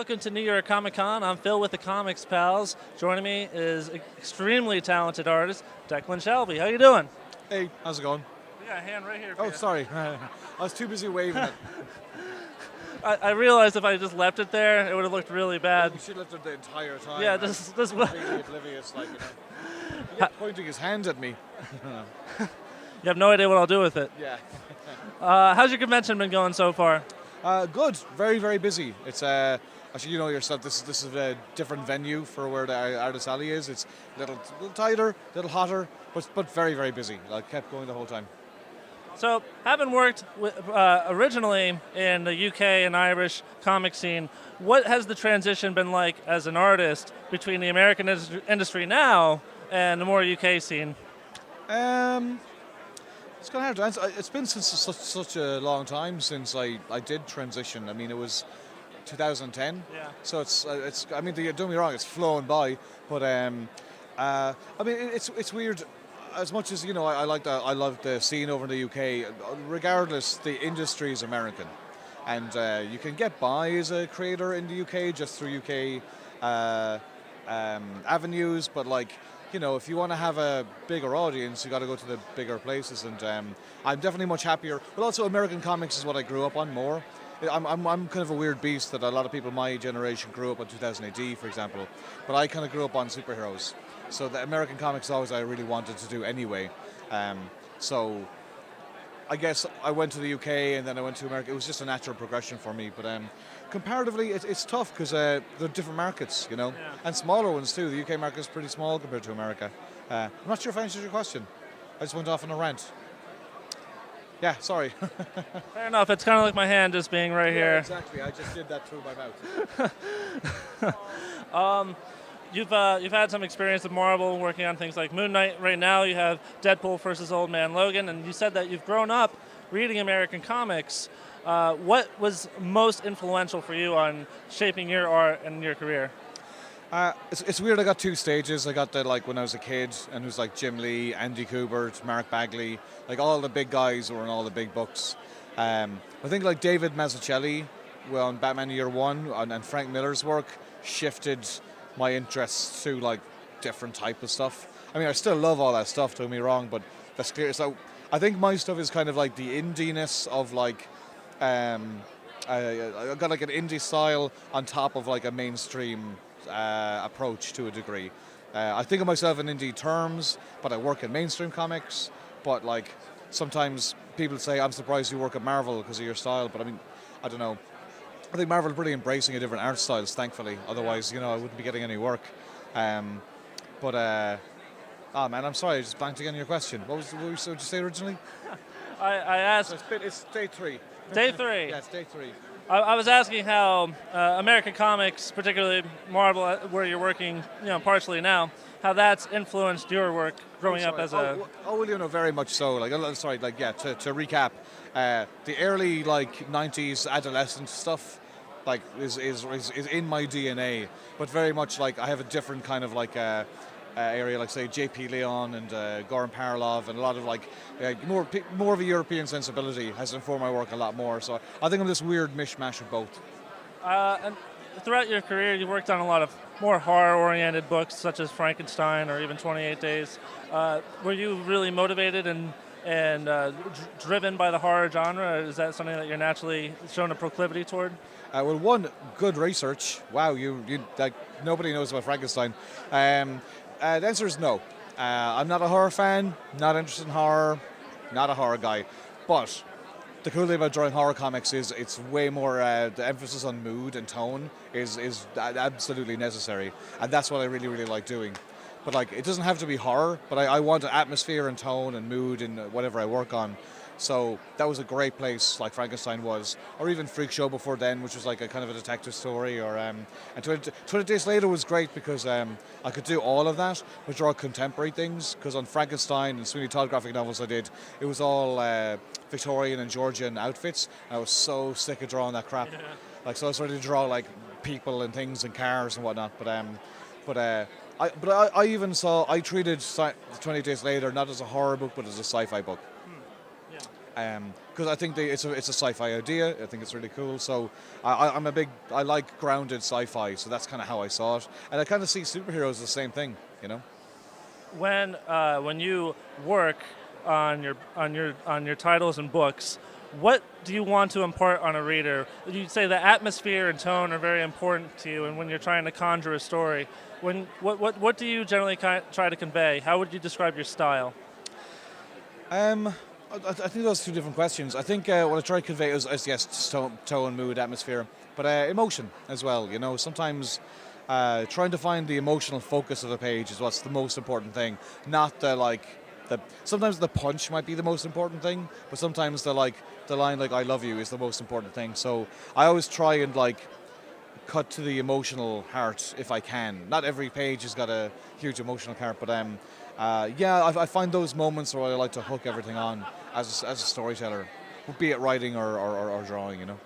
welcome to New York Comic Con. I'm Phil with the Comics Pals. Joining me is extremely talented artist, Declan Shalvey. How you doing? Hey, how's it going? We got a hand right here for Oh, you. sorry. I was too busy waving it. I realized if I just left it there, it would have looked really bad. You should have left it the entire time. Yeah, right? this Completely oblivious, like, He kept pointing his hand at me. You have no idea what I'll do with it. Yeah. How's your convention been going so far? Good. Very, very busy. It's actually, you know yourself. This is a different venue for where the Artist Alley is. It's a little tighter, a little hotter, but very, very busy. Like kept going the whole time. So, having worked originally in the UK and Irish comic scene, what has the transition been like as an artist between the American industry now and the more UK scene? It's kind of hard to answer. It's been since such a long time since I did transition. I mean, it was 2010. Yeah. So it's. I mean, don't get me wrong. It's flown by, but I mean, it's weird. As much as I love the scene over in the UK. Regardless, the industry is American, and you can get by as a creator in the UK just through UK avenues. But if you want to have a bigger audience, you got to go to the bigger places. And I'm definitely much happier. But also, American comics is what I grew up on more. I'm kind of a weird beast that a lot of people my generation grew up on 2000 AD, for example. But I kind of grew up on superheroes. So the American comics always I really wanted to do anyway. So I guess I went to the UK and then I went to America. It was just a natural progression for me. But comparatively, it's tough because they're different markets, Yeah. and smaller ones too. The UK market is pretty small compared to America. I'm not sure if I answered your question. I just went off on a rant. Yeah, sorry. Fair enough. It's kind of like my hand just being right here. Exactly. I just did that through my mouth. You've had some experience with Marvel, working on things like Moon Knight. Right now, you have Deadpool versus Old Man Logan, and you said that you've grown up reading American comics. What was most influential for you on shaping your art and your career? It's weird. I got two stages. I got the when I was a kid, and it was like Jim Lee, Andy Kubert, Mark Bagley, like all the big guys who were in all the big books. I think like David Mazzucchelli, on Batman Year One, and Frank Miller's work shifted my interests to different type of stuff. I mean, I still love all that stuff. Don't get me wrong, but that's clear. So I think my stuff is kind of like the indie-ness of I got an indie style on top of a mainstream approach to a degree. I think of myself in indie terms, but I work in mainstream comics. But sometimes people say, I'm surprised you work at Marvel because of your style. But I mean, I don't know. I think Marvel are really embracing a different art styles, thankfully. Otherwise, I wouldn't be getting any work. Man, I'm sorry, I just blanked again on your question. What did you say originally? I asked... It's day 3. Day 3? Yeah, it's day 3. I was asking how American comics, particularly Marvel, where you're working, partially now, how that's influenced your work growing up as a... Well, very much so. To recap, the early 90s adolescent stuff is in my DNA, but very much I have a different kind of area, say J.P. Leon and Goran Parlov, and a lot of more of a European sensibility has informed my work a lot more. So I think I'm this weird mishmash of both. And throughout your career, you worked on a lot of more horror-oriented books, such as Frankenstein or even 28 Days. Were you really motivated and driven by the horror genre? Is that something that you're naturally shown a proclivity toward? Well, one, good research. Wow, you nobody knows about Frankenstein. The answer is no. I'm not a horror fan, not interested in horror, not a horror guy. But the cool thing about drawing horror comics is it's way more, the emphasis on mood and tone is absolutely necessary. And that's what I really, really like doing. But it doesn't have to be horror, but I want atmosphere and tone and mood in whatever I work on. So that was a great place, like Frankenstein was, or even Freak Show before then, which was a kind of a detective story. Or and 20 Days Later was great because I could do all of that, but draw contemporary things. Because on Frankenstein and Sweeney Todd graphic novels I did, it was all Victorian and Georgian outfits. And I was so sick of drawing that crap. Yeah. So I started to draw people and things and cars and whatnot. I treated 20 Days Later not as a horror book, but as a sci-fi book. Yeah. because I think it's a sci-fi idea. I think it's really cool. So I like grounded sci-fi. So that's kind of how I saw it, and I kind of see superheroes as the same thing. You know. When you work on your titles and books, what do you want to impart on a reader? You say the atmosphere and tone are very important to you, and when you're trying to conjure a story, what do you generally try to convey? How would you describe your style? I think those are two different questions. I think what I try to convey is yes, tone, mood, atmosphere, but emotion as well. You know, sometimes trying to find the emotional focus of the page is what's the most important thing. Not sometimes the punch might be the most important thing, but sometimes the line like "I love you" is the most important thing. So I always try and cut to the emotional heart if I can. Not every page has got a huge emotional heart, but I find those moments where I like to hook everything on as a storyteller, be it writing or drawing, you know.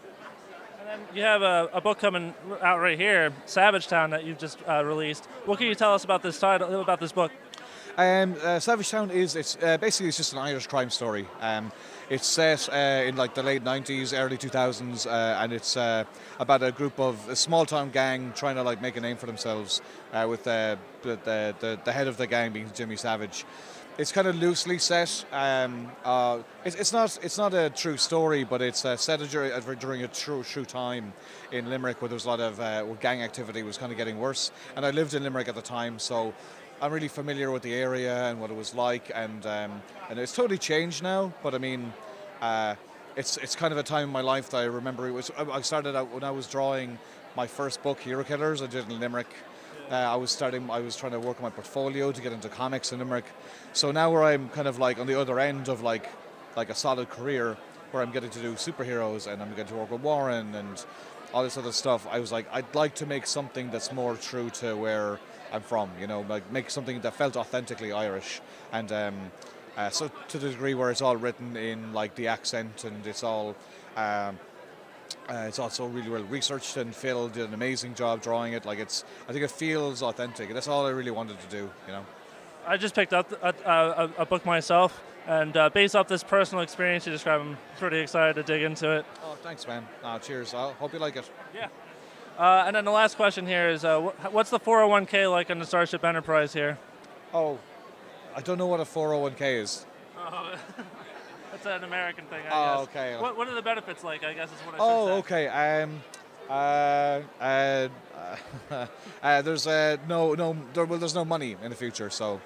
And then you have a book coming out right here, Savage Town, that you've just released. What can you tell us about this title, about this book? Savage Town it's just an Irish crime story. It's set in the late 90s, early 2000s, and it's about a group of a small town gang trying to make a name for themselves, with the head of the gang being Jimmy Savage. It's kind of loosely set. It's not a true story, but it's set during a true time in Limerick, where there was a lot of where gang activity was kind of getting worse. And I lived in Limerick at the time, so I'm really familiar with the area and what it was like, and it's totally changed now. But I mean, it's kind of a time in my life that I remember. I started out when I was drawing my first book, Hero Killers. I did it in Limerick. I was trying to work on my portfolio to get into comics in Limerick. So now where I'm kind of on the other end of a solid career, where I'm getting to do superheroes and I'm getting to work with Warren and all this other stuff, I was I'd like to make something that's more true to where I'm from, you know, make something that felt authentically Irish, and so to the degree where it's all written in the accent, and it's all it's also really well researched, and Phil did an amazing job drawing it. I think it feels authentic, and that's all I really wanted to do, you know. I just picked up a book myself, and based off this personal experience you described, I'm pretty excited to dig into it. Oh, thanks, man. Cheers. I hope you like it. Yeah. And then the last question here is, what's the 401k like on the Starship Enterprise here? Oh, I don't know what a 401k is. Oh, that's an American thing, I guess. Oh, okay. What are the benefits like, I guess is what I should say. Okay. There's no money in the future, so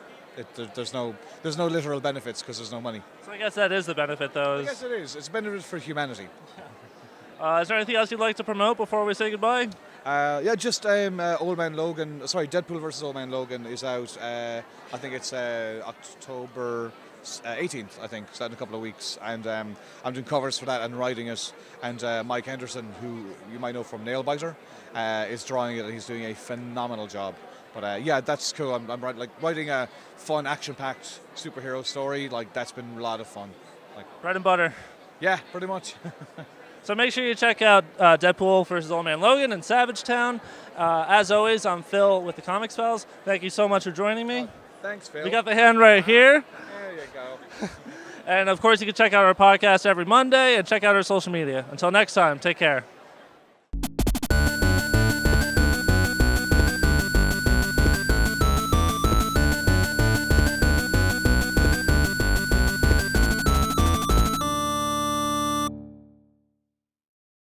there's no literal benefits because there's no money. So I guess that is the benefit, though. I guess it is. It's a benefit for humanity. Is there anything else you'd like to promote before we say goodbye? Old Man Logan. Sorry, Deadpool versus Old Man Logan is out. I think it's October 18th. I think, so in a couple of weeks, and I'm doing covers for that and writing it. And Mike Henderson, who you might know from Nailbiter, is drawing it, and he's doing a phenomenal job. But that's cool. I'm writing a fun, action-packed superhero story. That's been a lot of fun. Bread and butter. Yeah, pretty much. So make sure you check out Deadpool versus Old Man Logan and Savage Town. As always, I'm Phil with the Comics Pals. Thank you so much for joining me. Thanks, Phil. We got the hand right here. There you go. And of course, you can check out our podcast every Monday and check out our social media. Until next time, take care.